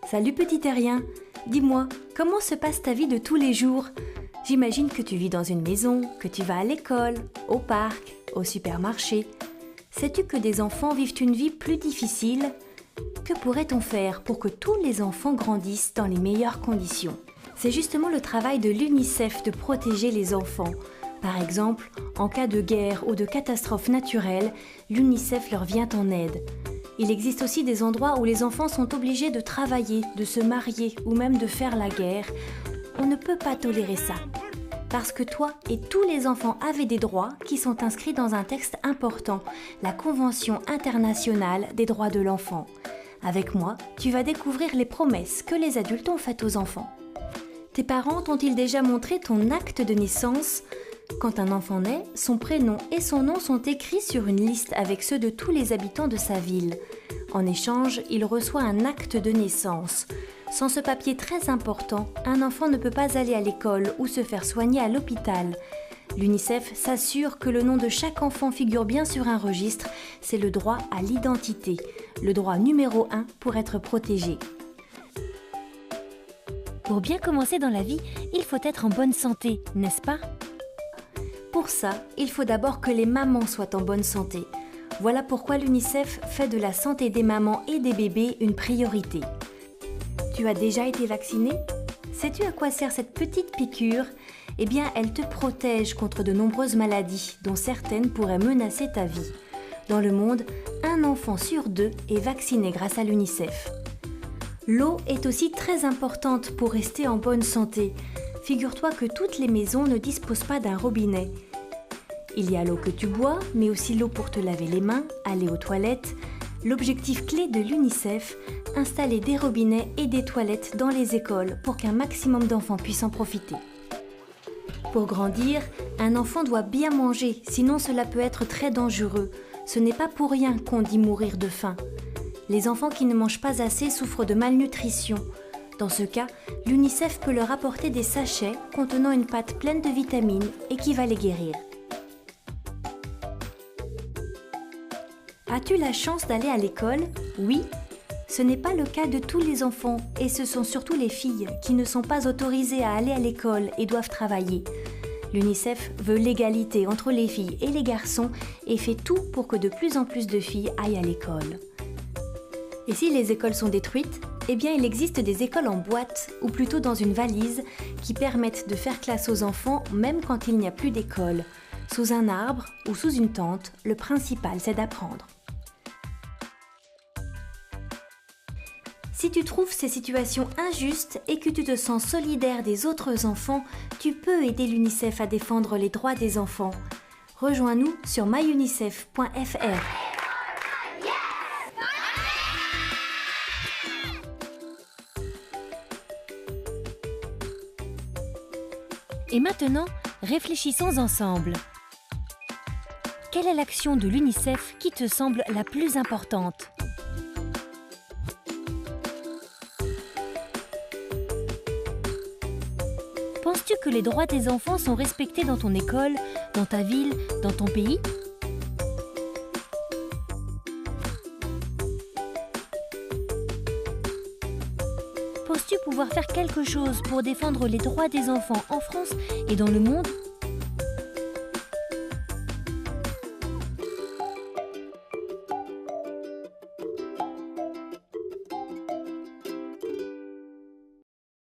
Salut petit terrien, dis-moi, comment se passe ta vie de tous les jours? J'imagine que tu vis dans une maison, que tu vas à l'école, au parc, au supermarché. Sais-tu que des enfants vivent une vie plus difficile? Que pourrait-on faire pour que tous les enfants grandissent dans les meilleures conditions? C'est justement le travail de l'UNICEF de protéger les enfants. Par exemple, en cas de guerre ou de catastrophe naturelle, l'UNICEF leur vient en aide. Il existe aussi des endroits où les enfants sont obligés de travailler, de se marier ou même de faire la guerre. On ne peut pas tolérer ça. Parce que toi et tous les enfants avaient des droits qui sont inscrits dans un texte important, la Convention internationale des droits de l'enfant. Avec moi, tu vas découvrir les promesses que les adultes ont faites aux enfants. Tes parents t'ont-ils déjà montré ton acte de naissance ? Quand un enfant naît, son prénom et son nom sont écrits sur une liste avec ceux de tous les habitants de sa ville. En échange, il reçoit un acte de naissance. Sans ce papier très important, un enfant ne peut pas aller à l'école ou se faire soigner à l'hôpital. L'UNICEF s'assure que le nom de chaque enfant figure bien sur un registre. C'est le droit à l'identité, le droit numéro 1 pour être protégé. Pour bien commencer dans la vie, il faut être en bonne santé, n'est-ce pas ? Pour ça, il faut d'abord que les mamans soient en bonne santé. Voilà pourquoi l'UNICEF fait de la santé des mamans et des bébés une priorité. Tu as déjà été vacciné ? Sais-tu à quoi sert cette petite piqûre ? Eh bien, elle te protège contre de nombreuses maladies, dont certaines pourraient menacer ta vie. Dans le monde, un enfant sur 2 est vacciné grâce à l'UNICEF. L'eau est aussi très importante pour rester en bonne santé. Figure-toi que toutes les maisons ne disposent pas d'un robinet. Il y a l'eau que tu bois, mais aussi l'eau pour te laver les mains, aller aux toilettes. L'objectif clé de l'UNICEF, installer des robinets et des toilettes dans les écoles pour qu'un maximum d'enfants puissent en profiter. Pour grandir, un enfant doit bien manger, sinon cela peut être très dangereux. Ce n'est pas pour rien qu'on dit mourir de faim. Les enfants qui ne mangent pas assez souffrent de malnutrition. Dans ce cas, l'UNICEF peut leur apporter des sachets contenant une pâte pleine de vitamines et qui va les guérir. As-tu la chance d'aller à l'école ? Oui. Ce n'est pas le cas de tous les enfants et ce sont surtout les filles qui ne sont pas autorisées à aller à l'école et doivent travailler. L'UNICEF veut l'égalité entre les filles et les garçons et fait tout pour que de plus en plus de filles aillent à l'école. Et si les écoles sont détruites ? Eh bien, il existe des écoles en boîte, ou plutôt dans une valise, qui permettent de faire classe aux enfants même quand il n'y a plus d'école. Sous un arbre ou sous une tente, le principal c'est d'apprendre. Si tu trouves ces situations injustes et que tu te sens solidaire des autres enfants, tu peux aider l'UNICEF à défendre les droits des enfants. Rejoins-nous sur myunicef.fr. Et maintenant, réfléchissons ensemble. Quelle est l'action de l'UNICEF qui te semble la plus importante ? Penses-tu que les droits des enfants sont respectés dans ton école, dans ta ville, dans ton pays ? Penses-tu pouvoir faire quelque chose pour défendre les droits des enfants en France et dans le monde ?